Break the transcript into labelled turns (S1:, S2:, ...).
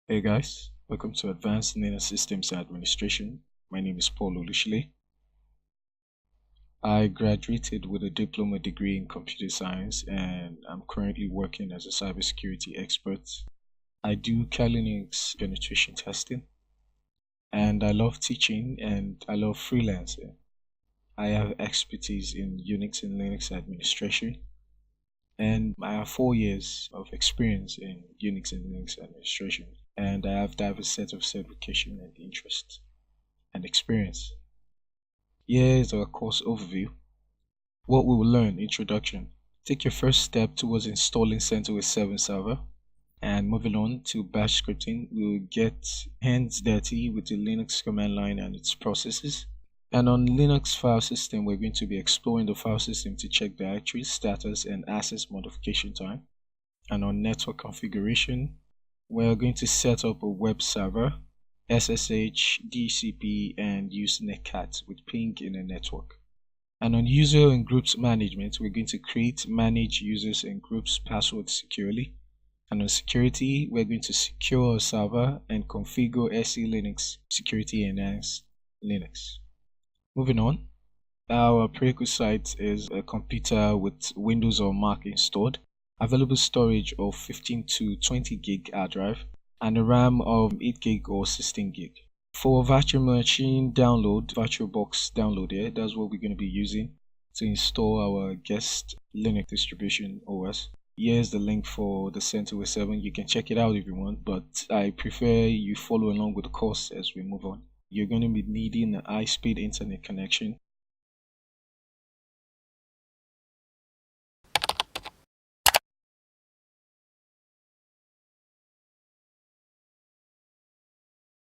S1: Hey guys, welcome to Advanced Linux Systems Administration. My name is Paul Olushile. I graduated with a diploma degree in computer science and I'm currently working as a cybersecurity expert. I do Kali Linux penetration testing and I love teaching and I love freelancing. I have expertise in Unix and Linux administration and I have 4 years of experience in Unix and Linux administration and I have diverse set of certification and interest and experience. Here is our course overview. What we will learn: introduction. Take your first step towards installing CentOS 7 server. And moving on to bash scripting, we will get hands dirty with the Linux command line and its processes. And on Linux file system, we're going to be exploring the file system to check directory status and access modification time. And on network configuration, we're going to set up a web server, SSH, DCP, and use Netcat with ping in a network. And on user and groups management, we're going to create, manage users and groups passwords securely. And on security, we're going to secure our server and configure SE Linux security enhanced Linux. Moving on, our prerequisite is a computer with Windows or Mac installed, available storage of 15 to 20 gig hard drive, and a RAM of 8 gig or 16 gig. For virtual machine download, VirtualBox download here, that's what we're going to be using to install our guest Linux distribution OS. Here's the link for the CentOS 7. You can check it out if you want, but I prefer you follow along with the course as we move on. You're going to be needing a high-speed internet connection